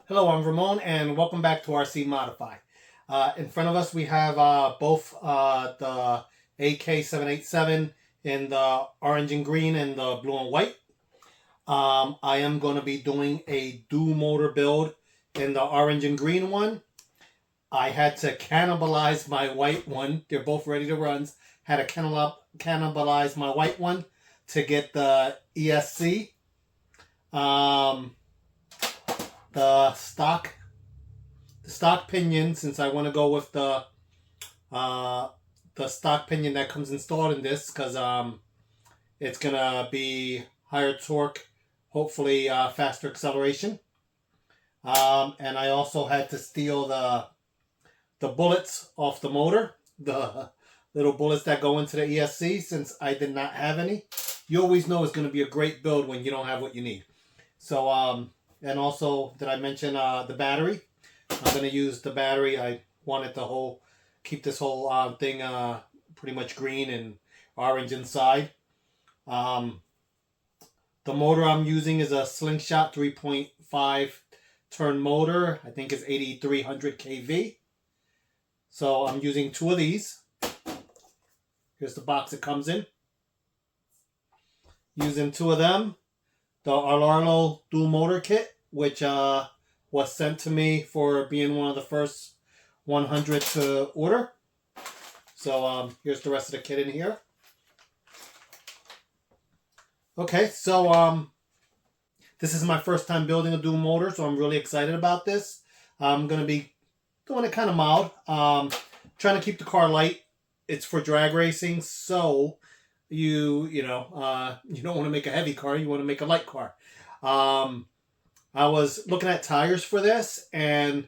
Hello, I'm Ramon, and welcome back to RC Modify. In front of us, we have both the AK787 in the orange and green and the blue and white. I am going to be doing a dual motor build in the orange and green one. I had to cannibalize my white one. They're both ready to run. Had to cannibalize my white one to get the ESC. The stock pinion, since I want to go with the stock pinion that comes installed in this, because it's gonna be higher torque, hopefully faster acceleration. And I also had to steal the bullets off the motor, the little bullets that go into the ESC, since I did not have any. You always know it's going to be a great build when you don't have what you need. So and also, did I mention the battery? I'm going to use the battery. I wanted to keep this whole thing pretty much green and orange inside. The motor I'm using is a Slingshot 3.5 turn motor. I think it's 8300 kV. So I'm using two of these. Here's the box it comes in. Using two of them. The RLAARLO dual motor kit, which was sent to me for being one of the first 100 to order. So here's the rest of the kit in here. Okay, so this is my first time building a dual motor, so I'm really excited about this. I'm going to be doing it kind of mild. Trying to keep the car light. It's for drag racing, so you don't want to make a heavy car, you want to make a light car. I was looking at tires for this, and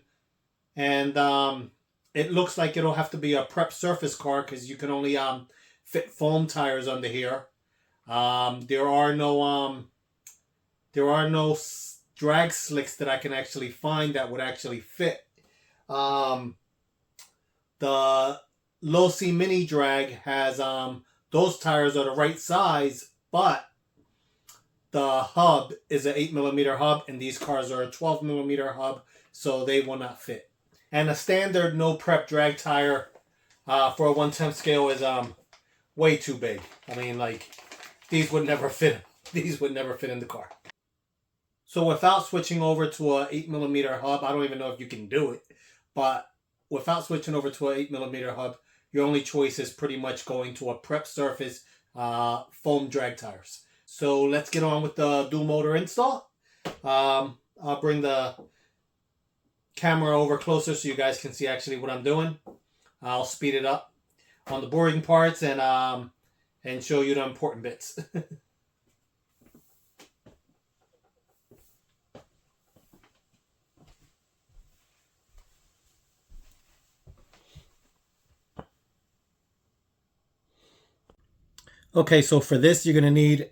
it looks like it'll have to be a prep surface car because you can only fit foam tires under here. There are no drag slicks that I can actually find that would actually fit. The Low C Mini Drag has those tires are the right size, but the hub is an 8mm hub, and these cars are a 12mm hub, so they will not fit. And a standard no prep drag tire for a 1/10 scale is way too big. I mean, like, these would never fit. These would never fit in the car. So without switching over to a 8mm hub, I don't even know if you can do it, but without switching over to an 8mm hub, your only choice is pretty much going to a prep surface foam drag tires. So let's get on with the dual motor install. I'll bring the camera over closer so you guys can see actually what I'm doing. I'll speed it up on the boring parts and show you the important bits. Okay, so for this, you're gonna need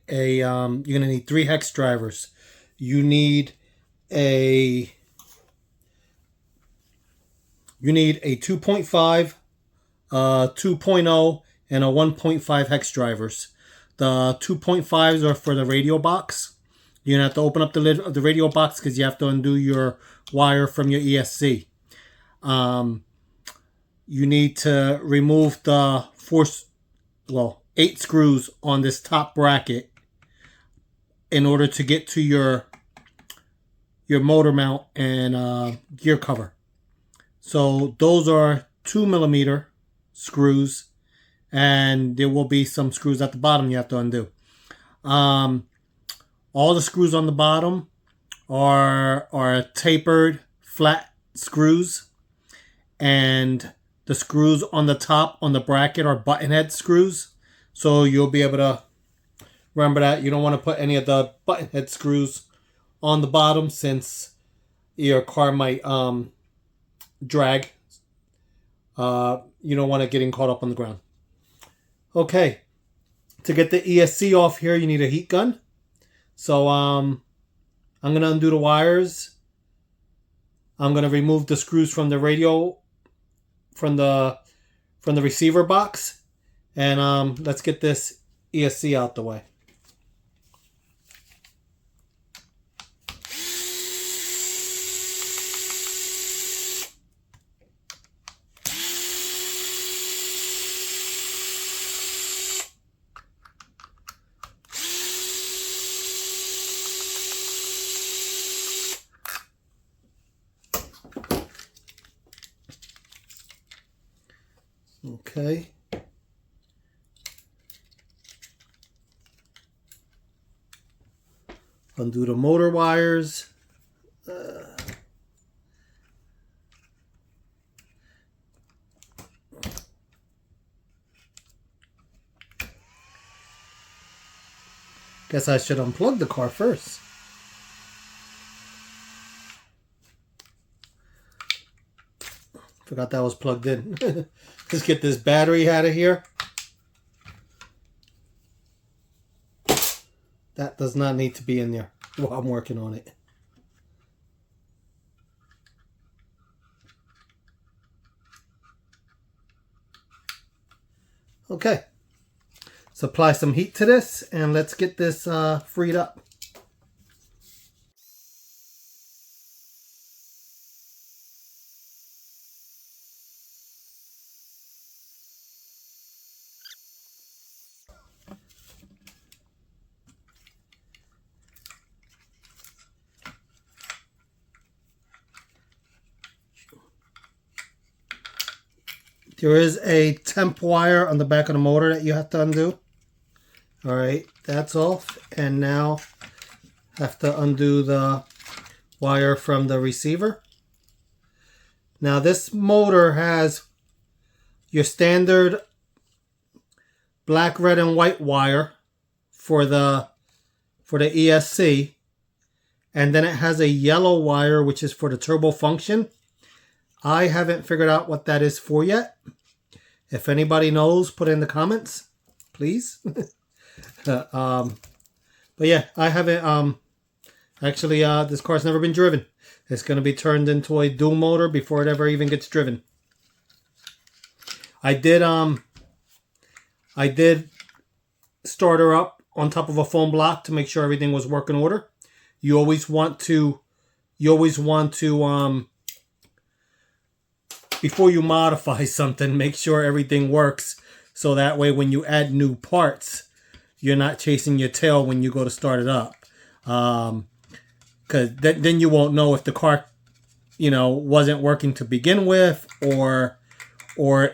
three hex drivers. You need a 2.5, 2.0, and a 1.5 hex drivers. The 2.5s are for the radio box. You're gonna have to open up the lid of the radio box because you have to undo your wire from your ESC. You need to remove the 8 screws on this top bracket in order to get to your motor mount and gear cover. So those are 2mm screws, and there will be some screws at the bottom you have to undo. All the screws on the bottom are tapered flat screws, and the screws on the top on the bracket are button head screws. So you'll be able to remember that you don't want to put any of the button head screws on the bottom, since your car might drag. You don't want it getting caught up on the ground. Okay, to get the ESC off here, you need a heat gun. So I'm going to undo the wires. I'm going to remove the screws from the radio, from the receiver box. And let's get this ESC out the way. Okay. Undo the motor wires. Guess I should unplug the car first. Forgot that was plugged in. Let's get this battery out of here. That does not need to be in there while I'm working on it. Okay. Let's apply some heat to this and let's get this freed up. There is a temp wire on the back of the motor that you have to undo. All right, that's off. And now have to undo the wire from the receiver. Now this motor has your standard black, red, and white wire for the ESC. And then it has a yellow wire, which is for the turbo function. I haven't figured out what that is for yet. If anybody knows, put it in the comments, please. But yeah, I haven't, actually, this car's never been driven. It's going to be turned into a dual motor before it ever even gets driven. I did start her up on top of a foam block to make sure everything was working order. You always want to, before you modify something, make sure everything works. So that way when you add new parts, you're not chasing your tail when you go to start it up. Because then you won't know if the car, wasn't working to begin with, or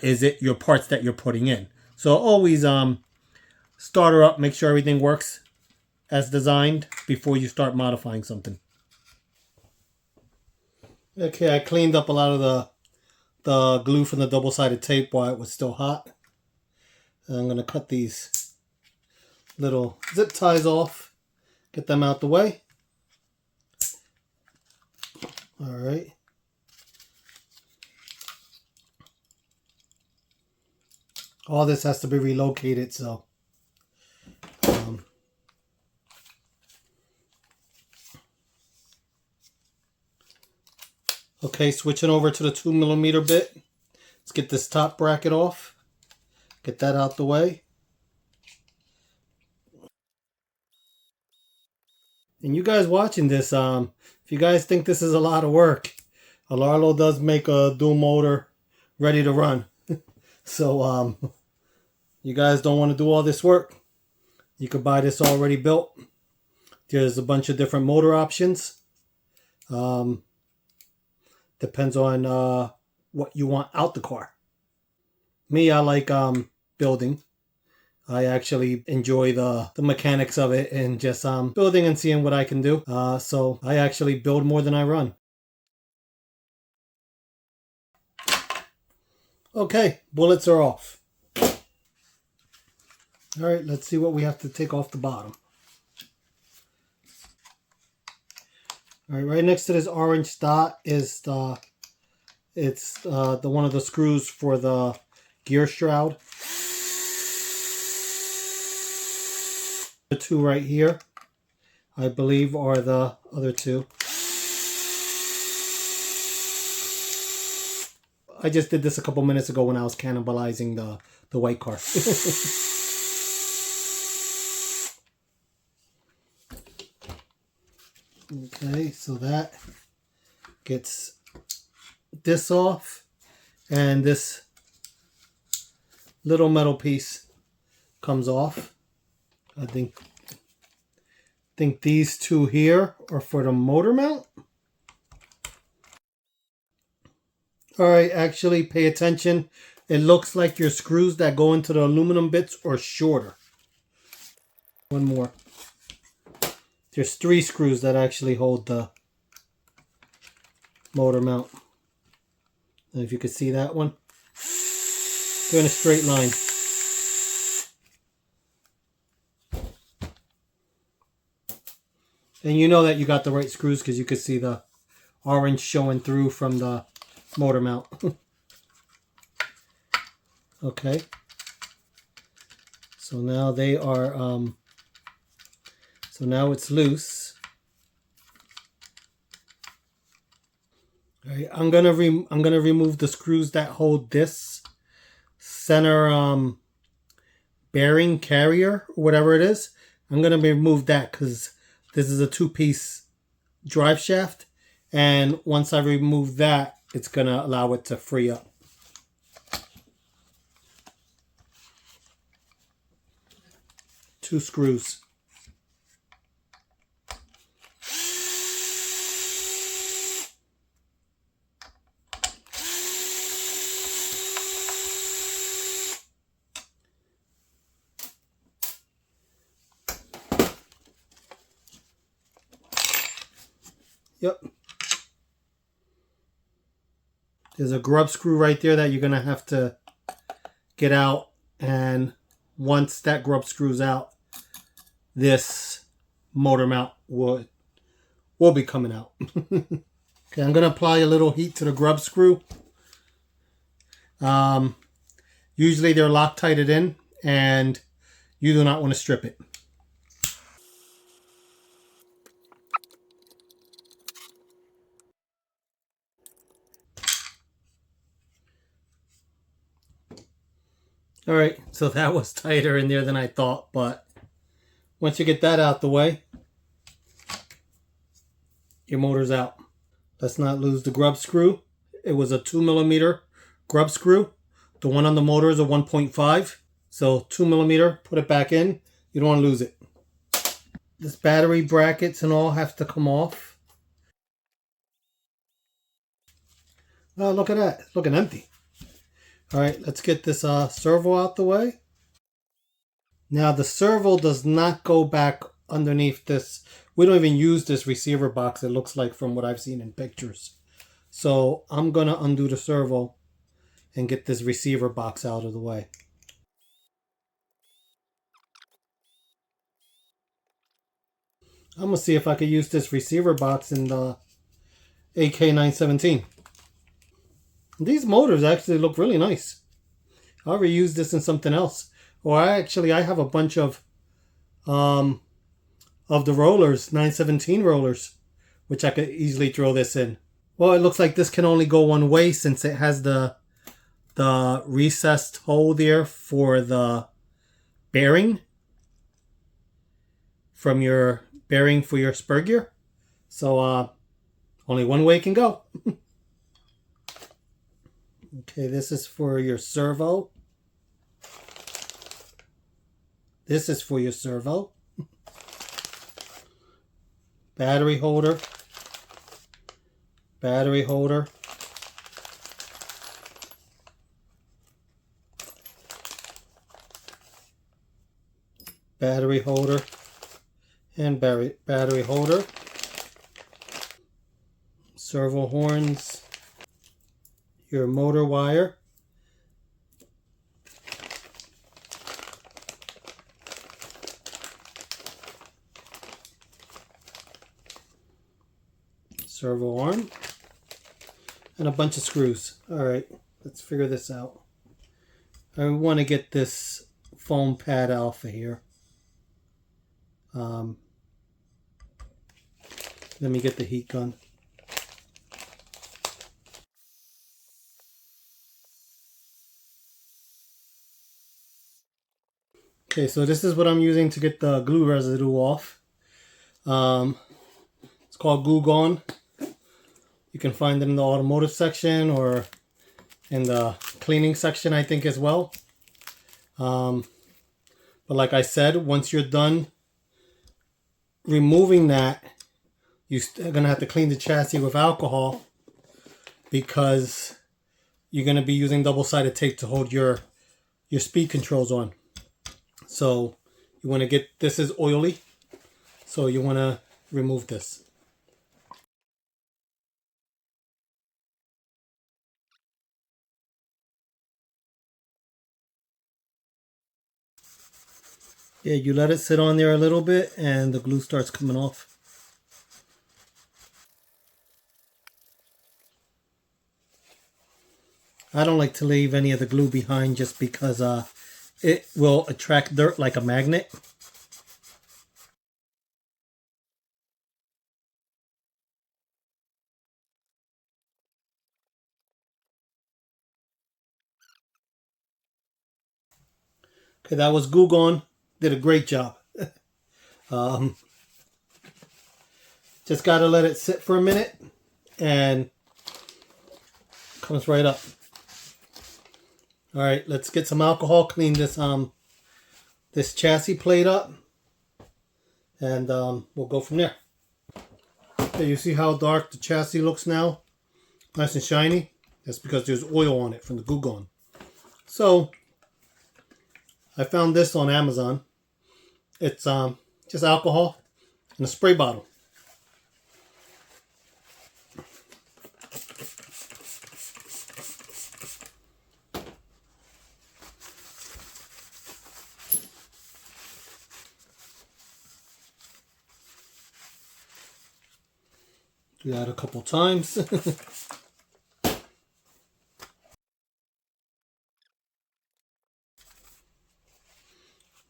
is it your parts that you're putting in. So always start her up, make sure everything works as designed before you start modifying something. Okay, I cleaned up a lot of the glue from the double-sided tape while it was still hot. And I'm going to cut these little zip ties off, get them out the way. All right. All this has to be relocated, so okay, switching over to the 2mm bit. Let's get this top bracket off. Get that out the way. And you guys watching this, if you guys think this is a lot of work, RLAARLO does make a dual motor ready to run. So you guys don't want to do all this work, you could buy this already built. There's a bunch of different motor options. Depends on what you want out the car. Me, I like building. I actually enjoy the mechanics of it and just building and seeing what I can do. So I actually build more than I run. Okay, bullets are off. All right, let's see what we have to take off the bottom. All right, right next to this orange dot is the one of the screws for the gear shroud. The two right here, I believe, are the other two. I just did this a couple minutes ago when I was cannibalizing the white car. Okay, so that gets this off, and this little metal piece comes off. I think these two here are for the motor mount. All right, actually pay attention. it looks like your screws that go into the aluminum bits are shorter. One more. There's 3 screws that actually hold the motor mount. And if you could see that one, they're in a straight line. And you know that you got the right screws because you could see the orange showing through from the motor mount. Okay. So now they are, so now it's loose. All right, I'm gonna remove the screws that hold this center bearing carrier, or whatever it is. I'm gonna remove that because this is a 2-piece drive shaft, and once I remove that, it's gonna allow it to free up. Two screws. Yep. There's a grub screw right there that you're going to have to get out. And once that grub screw's out, this motor mount will be coming out. Okay, I'm going to apply a little heat to the grub screw. Usually they're Loctited in, and you do not want to strip it. All right, so that was tighter in there than I thought, but once you get that out the way, your motor's out. Let's not lose the grub screw. It was a 2mm grub screw. The one on the motor is a 1.5. So 2mm, put it back in. You don't want to lose it. This battery brackets and all have to come off. Oh, look at that. It's looking empty. All right, let's get this servo out the way. Now the servo does not go back underneath this. We don't even use this receiver box, it looks like, from what I've seen in pictures. So I'm going to undo the servo and get this receiver box out of the way. I'm going to see if I could use this receiver box in the AK917. These motors actually look really nice. I'll reuse this in something else. Or I have a bunch of the rollers, 917 rollers, which I could easily throw this in. Well, it looks like this can only go one way since it has the recessed hole there for the bearing from your bearing for your spur gear. So only one way it can go. Okay, this is for your servo. This is for your servo. Battery holder. Battery holder. Battery holder. And battery holder. Servo horns. Your motor wire. Servo arm. And a bunch of screws. Alright, let's figure this out. I want to get this foam pad alpha here. Let me get the heat gun. Okay, so this is what I'm using to get the glue residue off. It's called Glue Gone. You can find it in the automotive section or in the cleaning section, I think, as well. But like I said, once you're done removing that, you're going to have to clean the chassis with alcohol because you're going to be using double-sided tape to hold your speed controls on. So you want to get, this is oily, so you want to remove this. Yeah, you let it sit on there a little bit and the glue starts coming off. I don't like to leave any of the glue behind just because it will attract dirt like a magnet. Okay, that was glue gone. Did a great job. Just got to let it sit for a minute and comes right up. All right, let's get some alcohol, clean this this chassis plate up, and we'll go from there. Okay, you see how dark the chassis looks now? Nice and shiny. That's because there's oil on it from the glue gun. So I found this on Amazon. It's just alcohol in a spray bottle. Do that a couple times.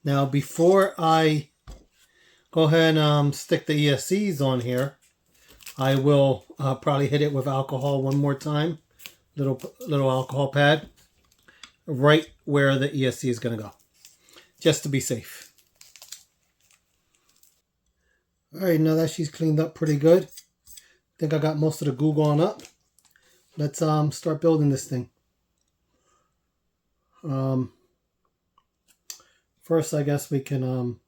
Now, before I go ahead and stick the ESCs on here, I will probably hit it with alcohol one more time. Little alcohol pad right where the ESC is going to go, just to be safe. All right, now that she's cleaned up pretty good, I think I got most of the glue gone up. Let's start building this thing. First, I guess we can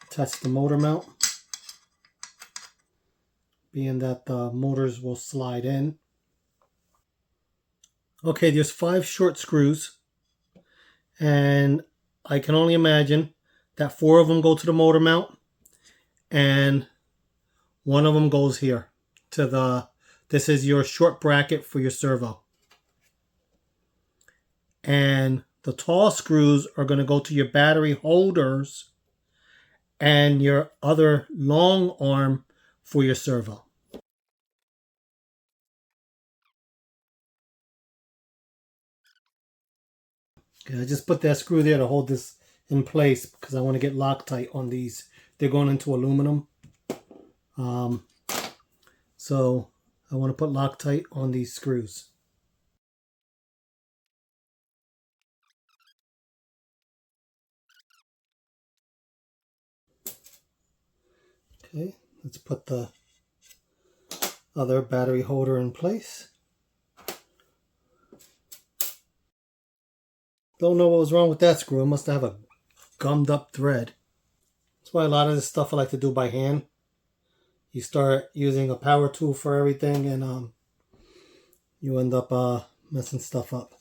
attach the motor mount, being that the motors will slide in. Okay, there's 5 short screws, and I can only imagine that 4 of them go to the motor mount, and 1 of them goes here to the, this is your short bracket for your servo. And the tall screws are going to go to your battery holders and your other long arm for your servo. Okay, I just put that screw there to hold this in place because I want to get Loctite on these. They're going into aluminum. So I want to put Loctite on these screws. Okay, let's put the other battery holder in place. Don't know what was wrong with that screw. It must have a gummed up thread. That's why a lot of this stuff I like to do by hand. You start using a power tool for everything and you end up messing stuff up.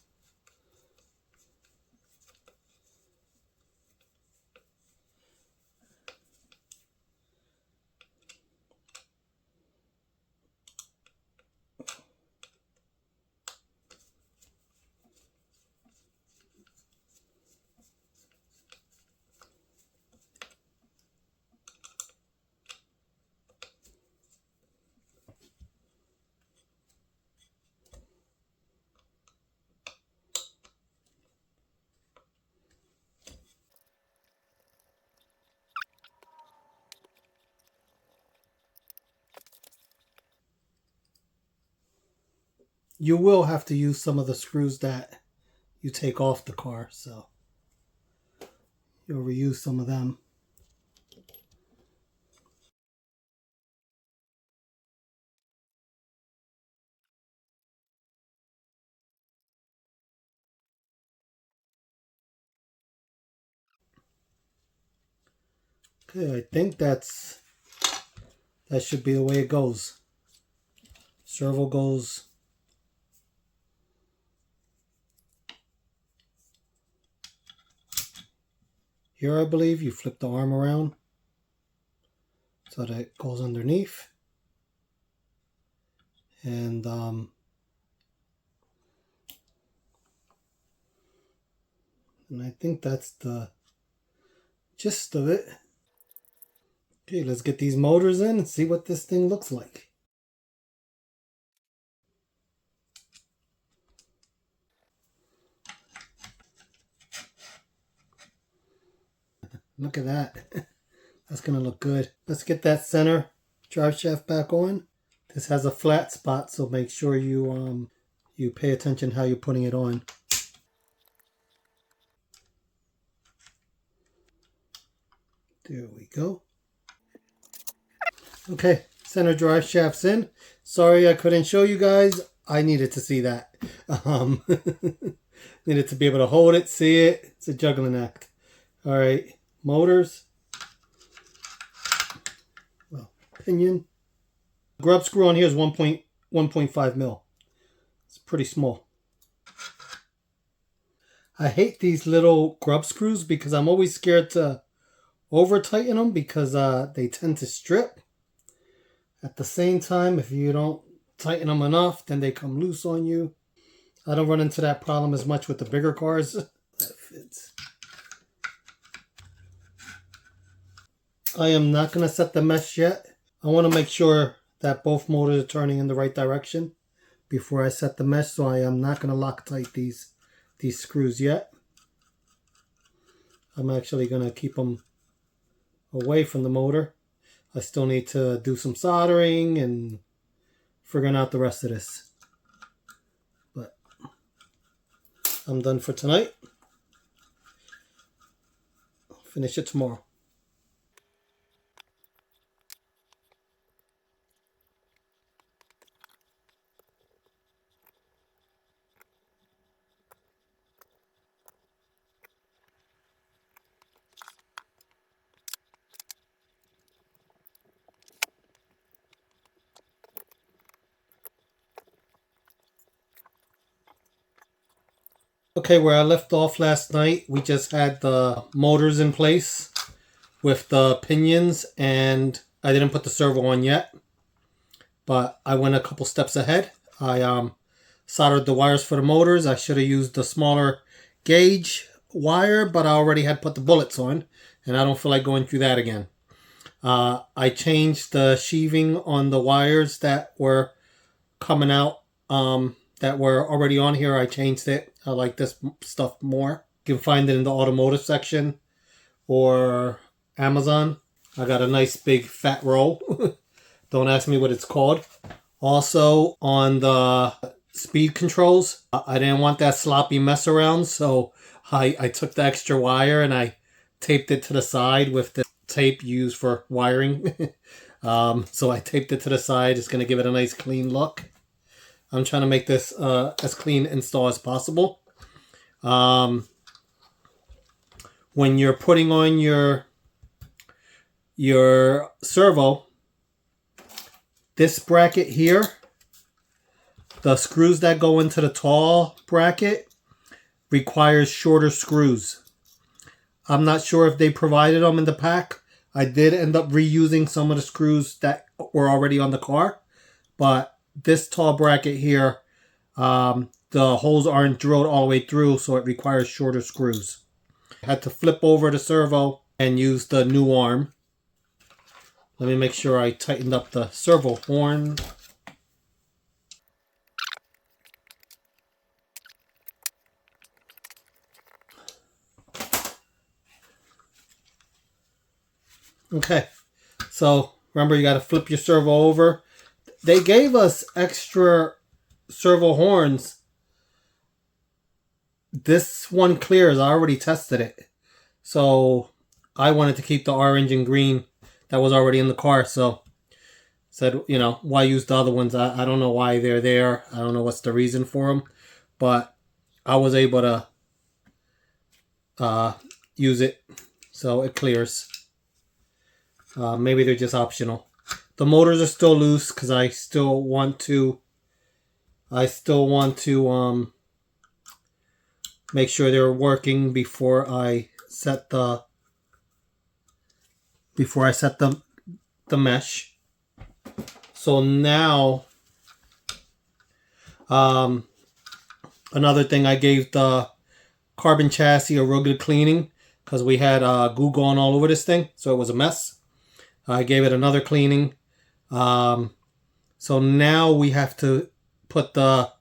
You will have to use some of the screws that you take off the car, so you'll reuse some of them. Okay, I think that should be the way it goes. Servo goes here, I believe. You flip the arm around so that it goes underneath. And I think that's the gist of it. Okay, let's get these motors in and see what this thing looks like. Look at that. That's gonna look good. Let's get that center drive shaft back on. This has a flat spot, so make sure you pay attention how you're putting it on. There we go. Okay, center drive shaft's in. Sorry I couldn't show you guys. I needed to see that. Needed to be able to hold it, see it. It's a juggling act. All right, motors. Well, pinion. Grub screw on here is 1.5 mil. It's pretty small. I hate these little grub screws because I'm always scared to over tighten them because they tend to strip. At the same time, if you don't tighten them enough, then they come loose on you. I don't run into that problem as much with the bigger cars. That fits. I am not going to set the mesh yet. I want to make sure that both motors are turning in the right direction before I set the mesh, so I am not going to Loctite these screws yet. I'm actually going to keep them away from the motor. I still need to do some soldering and figuring out the rest of this. But I'm done for tonight. I'll finish it tomorrow. Okay, where I left off last night, we just had the motors in place with the pinions, and I didn't put the servo on yet, but I went a couple steps ahead. I soldered the wires for the motors. I should have used the smaller gauge wire, but I already had put the bullets on, and I don't feel like going through that again. I changed the sheathing on the wires that were coming out, that were already on here. I changed it. I like this stuff more. You can find it in the automotive section or Amazon. I got a nice big fat roll. Don't ask me what it's called. Also on the speed controls, I didn't want that sloppy mess around, so I took the extra wire and I taped it to the side with the tape used for wiring. So I taped it to the side. It's going to give it a nice clean look. I'm trying to make this as clean install as possible. When you're putting on your servo, this bracket here, the screws that go into the tall bracket requires shorter screws. I'm not sure if they provided them in the pack. I did end up reusing some of the screws that were already on the car, but this tall bracket here, the holes aren't drilled all the way through, so it requires shorter screws. I had to flip over the servo and use the new arm. Let me make sure I tightened up the servo horn. Okay, so remember, you got to flip your servo over. They gave us extra servo horns. This one clears. I already tested it. So I wanted to keep the orange and green that was already in the car. So said, you know, why use the other ones? I don't know why they're there. I don't know what's the reason for them. But I was able to use it. So it clears. Maybe they're just optional. The motors are still loose because I still want to make sure they're working before I set the before I set the mesh. So now, another thing, I gave the carbon chassis a real good cleaning because we had goo going all over this thing, so it was a mess. I gave it another cleaning. So now we have to put the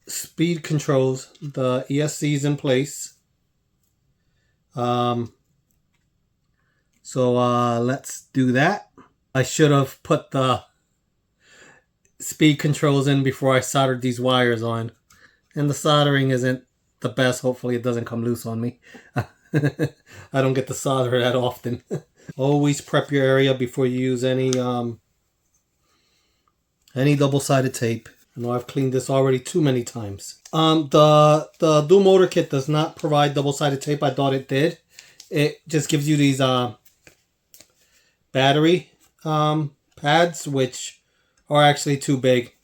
speed controls, the ESCs, in place. So let's do that. I should have put the speed controls in before I soldered these wires on. And the soldering isn't the best. Hopefully it doesn't come loose on me. I don't get to solder that often. Always prep your area before you use any double-sided tape. I know I've cleaned this already too many times. The dual motor kit does not provide double-sided tape. I thought it did. It just gives you these battery pads, which are actually too big.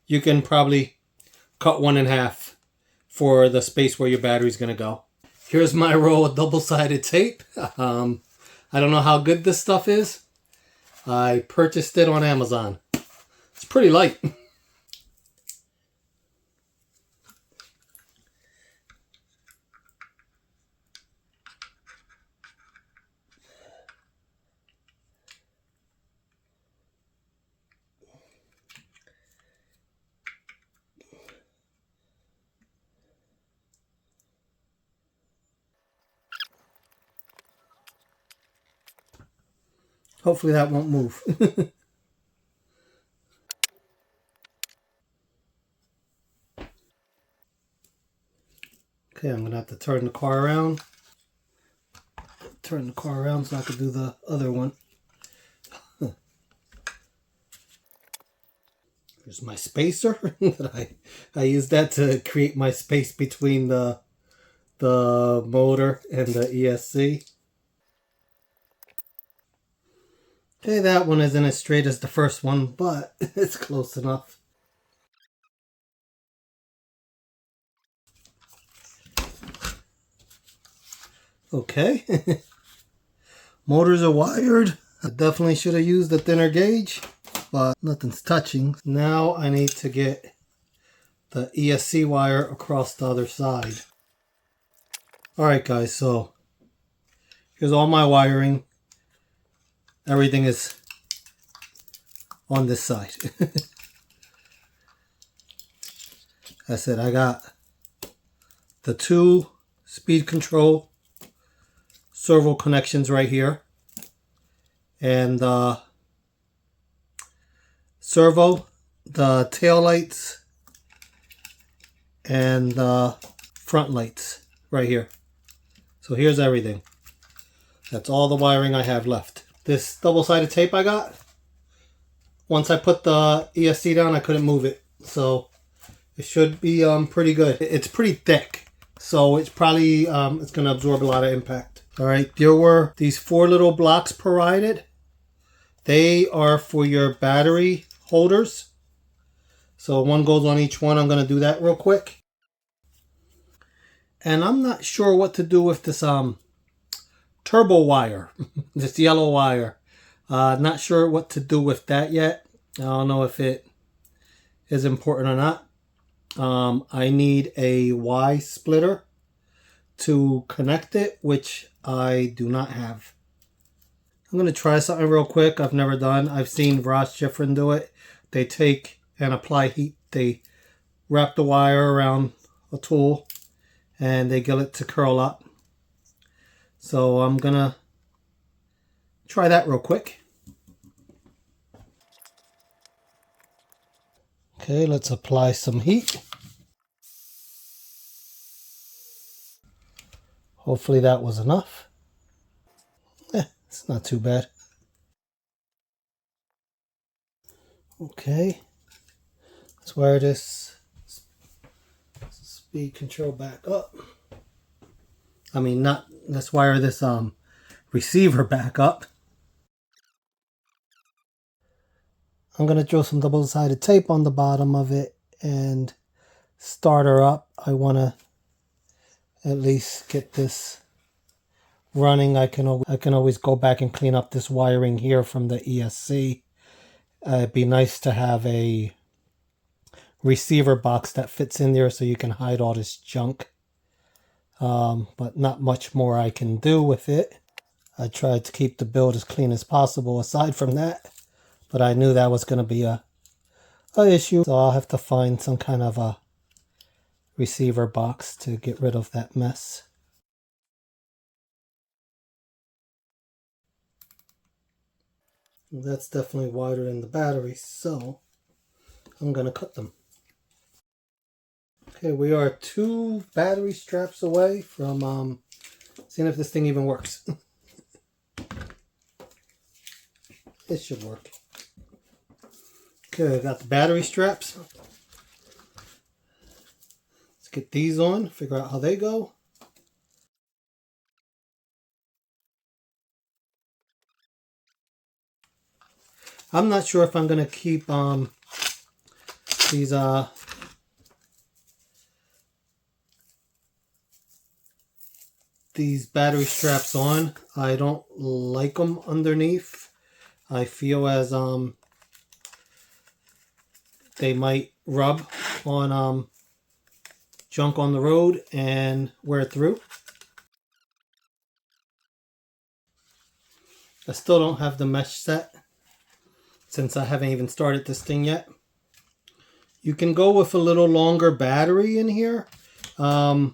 You can probably cut one in half for the space where your battery's gonna go. Here's my roll of double-sided tape. I don't know how good this stuff is. I purchased it on Amazon. It's pretty light. Hopefully that won't move. Okay, I'm going to have to turn the car around. Turn the car around so I can do the other one. Here's my spacer. I use that to create my space between the motor and the ESC. Okay, that one isn't as straight as the first one, but it's close enough. Okay. Motors are wired. I definitely should have used a thinner gauge, but nothing's touching. Now I need to get the ESC wire across the other side. Alright guys, so here's all my wiring. Everything is on this side. I said I got the 2 speed control servo connections right here. And servo, the tail lights, and the front lights right here. So here's everything. That's all the wiring I have left. This double-sided tape I got, once I put the ESC down, I couldn't move it. So it should be pretty good. It's pretty thick, so it's probably it's going to absorb a lot of impact. All right, there were these 4 little blocks provided. They are for your battery holders. So one goes on each one. I'm going to do that real quick. And I'm not sure what to do with this turbo wire, this yellow wire. Not sure what to do with that yet. I don't know if it is important or not. I need a Y splitter to connect it, which I do not have. I'm going to try something real quick I've never done. I've seen Ross Schifrin do it. They take and apply heat. They wrap the wire around a tool and they get it to curl up. So I'm going to try that real quick. Okay, let's apply some heat. Hopefully that was enough. It's not too bad. Okay, let's wire this speed control back up. I mean, let's wire this receiver back up. I'm going to throw some double-sided tape on the bottom of it and start her up. I want to at least get this running, I can always go back and clean up this wiring here from the ESC. It'd be nice to have a receiver box that fits in there so you can hide all this junk. But not much more I can do with it. I tried to keep the build as clean as possible aside from that, but I knew that was going to be a issue, so I'll have to find some kind of a receiver box to get rid of that mess. That's definitely wider than the battery, so I'm going to cut them. Okay, we are 2 battery straps away from seeing if this thing even works. It should work. Okay, I got the battery straps. Let's get these on, figure out how they go. I'm not sure if I'm going to keep these battery straps on. I don't like them underneath. I feel as they might rub on junk on the road and wear through. I still don't have the mesh set since I haven't even started this thing yet. You can go with a little longer battery in here. There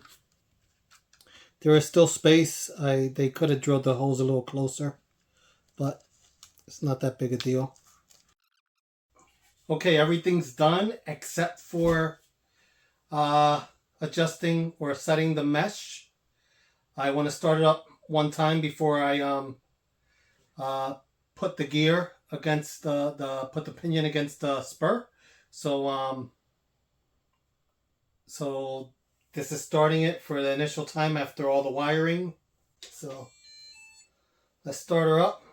is still space. They could have drilled the holes a little closer, but it's not that big a deal. Okay, everything's done except for adjusting or setting the mesh. I want to start it up one time before I put the gear against put the pinion against the spur. So this is starting it for the initial time after all the wiring. So let's start her up.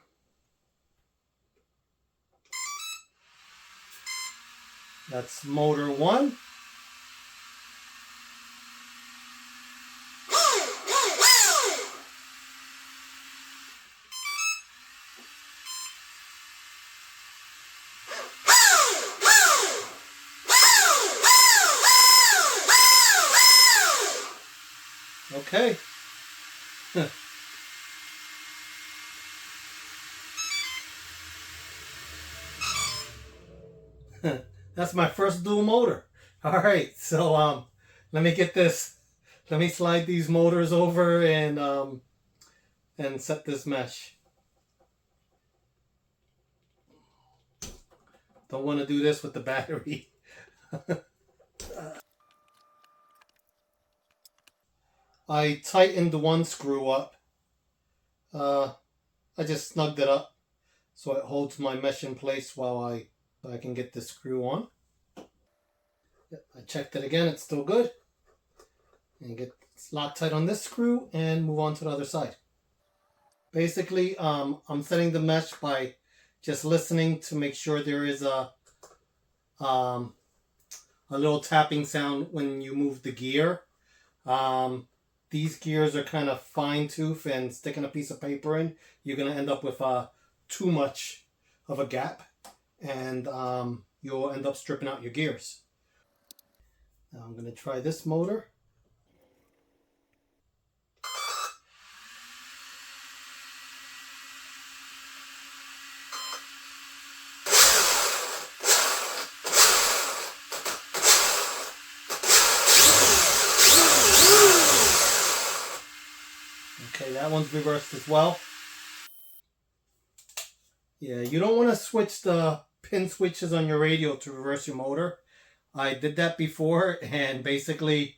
That's motor 1. Okay. That's my first dual motor. All right, so let me get this. Let me slide these motors over and set this mesh. Don't want to do this with the battery. I tightened one screw up. I just snugged it up so it holds my mesh in place while I can get this screw on. Yep, I checked it again, it's still good. And get Loctite on this screw and move on to the other side. Basically, I'm setting the mesh by just listening to make sure there is a little tapping sound when you move the gear. These gears are kind of fine tooth, and sticking a piece of paper in, you're going to end up with too much of a gap, and you'll end up stripping out your gears. Now I'm going to try this motor. Okay, that one's reversed as well. Yeah, you don't want to switch the pin switches on your radio to reverse your motor. I did that before, and basically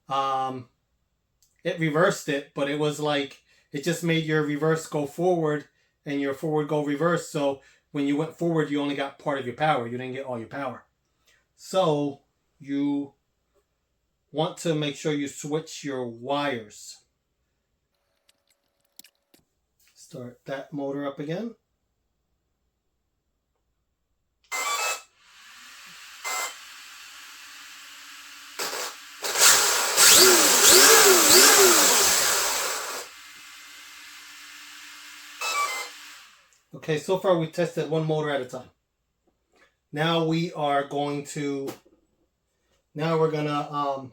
it reversed it, but it was like it just made your reverse go forward and your forward go reverse. So when you went forward, you only got part of your power. You didn't get all your power. So you want to make sure you switch your wires. Start that motor up again. Okay, so far we tested one motor at a time. Now we are going to, now we're gonna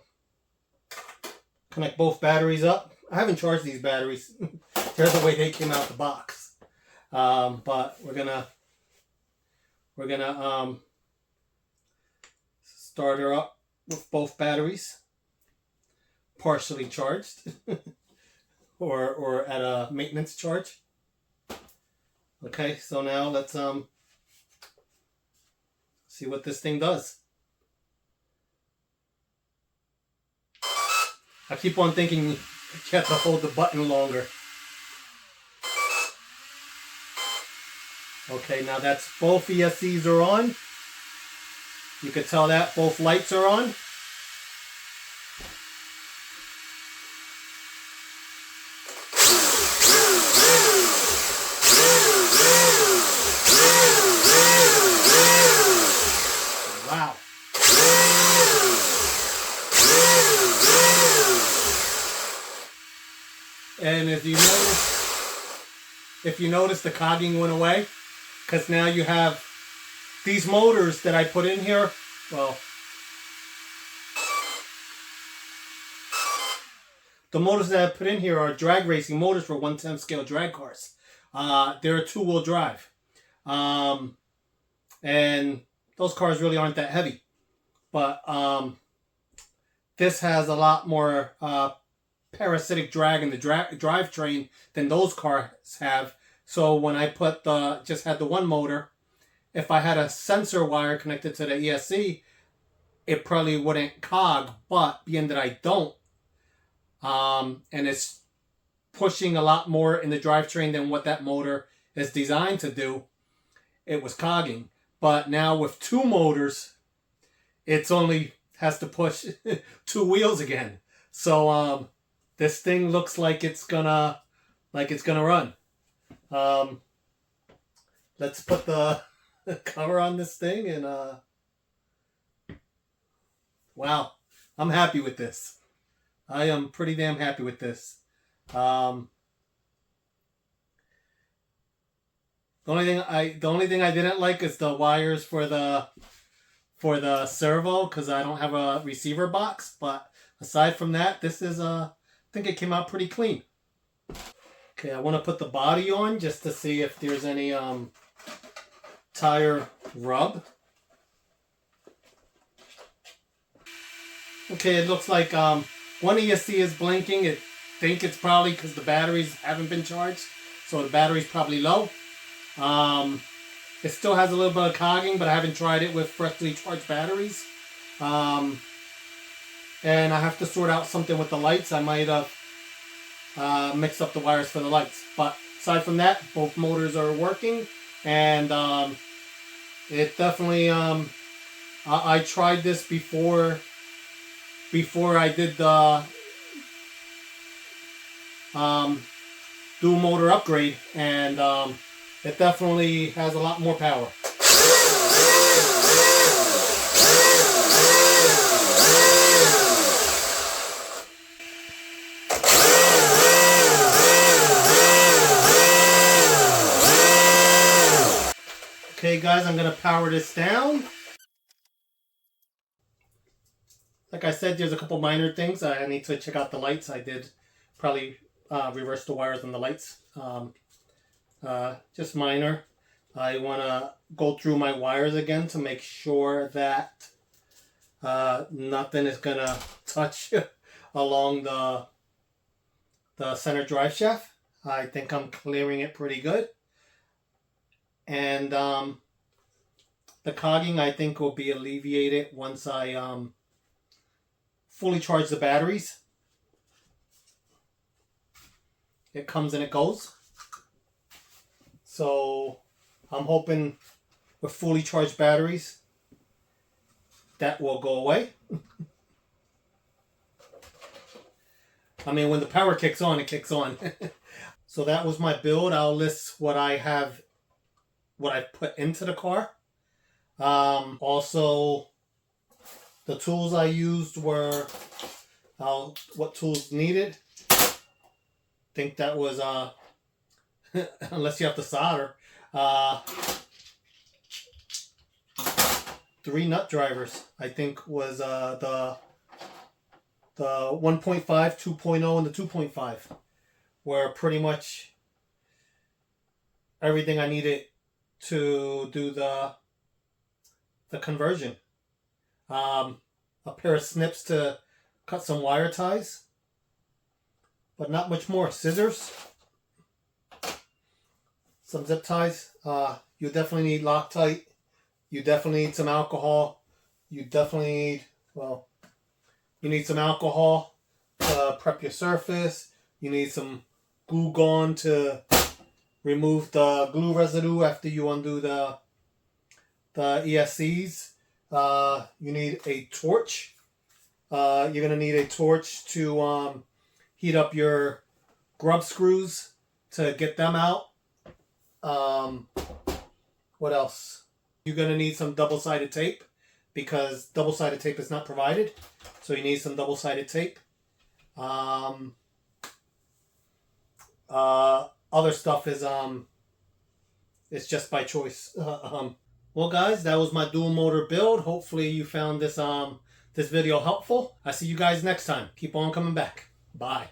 connect both batteries up. I haven't charged these batteries. There's the way they came out the box. But we're gonna start her up with both batteries partially charged or at a maintenance charge. Okay, so now let's see what this thing does. I keep on thinking you have to hold the button longer. Okay, now that's both ESCs are on. You can tell that both lights are on. Wow. And if you notice, the cogging went away, because now you have these motors that I put in here. Well, the motors that I put in here are drag racing motors for 1/10 scale drag cars. They're a 2-wheel drive. And those cars really aren't that heavy. But this has a lot more parasitic drag in the drivetrain than those cars have. So when I put just had the one motor, if I had a sensor wire connected to the ESC, it probably wouldn't cog. But being that I don't, and it's pushing a lot more in the drivetrain than what that motor is designed to do, it was cogging. But now with two motors, it's only has to push 2 wheels again. So this thing looks like it's gonna run. Let's put the cover on this thing, and wow, I'm happy with this. I am pretty damn happy with this. The only thing I didn't like is the wires for the servo, because I don't have a receiver box. But aside from that, this is I think it came out pretty clean. Okay, I want to put the body on just to see if there's any tire rub. Okay, it looks like one ESC is blinking. I think it's probably because the batteries haven't been charged, so the battery's probably low. It still has a little bit of cogging, but I haven't tried it with freshly charged batteries. And I have to sort out something with the lights. I might have mixed up the wires for the lights. But aside from that, both motors are working. And it definitely, I tried this before I did the dual motor upgrade. And it definitely has a lot more power. Okay guys, I'm going to power this down. Like I said, there's a couple minor things. I need to check out the lights. I did probably reverse the wires on the lights. Just minor. I want to go through my wires again to make sure that nothing is going to touch along the center drive shaft. I think I'm clearing it pretty good. And the cogging, I think, will be alleviated once I fully charge the batteries. It comes and it goes. So I'm hoping with fully charged batteries, that will go away. I mean, when the power kicks on, it kicks on. So that was my build. I'll list what I put into the car. Also, the tools I used were what tools needed. I think that was unless you have to solder. 3 nut drivers, I think, was the 1.5, 2.0, and the 2.5 were pretty much everything I needed to do the conversion. A pair of snips to cut some wire ties, but not much more. Scissors, some zip ties. You definitely need Loctite. You definitely need some alcohol. You definitely need, well, you need some alcohol to prep your surface. You need some glue gone to remove the glue residue after you undo the ESCs. You need a torch. You're going to need a torch to heat up your grub screws to get them out. What else? You're going to need some double-sided tape because double-sided tape is not provided. So you need some double-sided tape. Other stuff is it's just by choice. Well, guys, that was my dual motor build. Hopefully you found this this video helpful. I see you guys next time. Keep on coming back. Bye.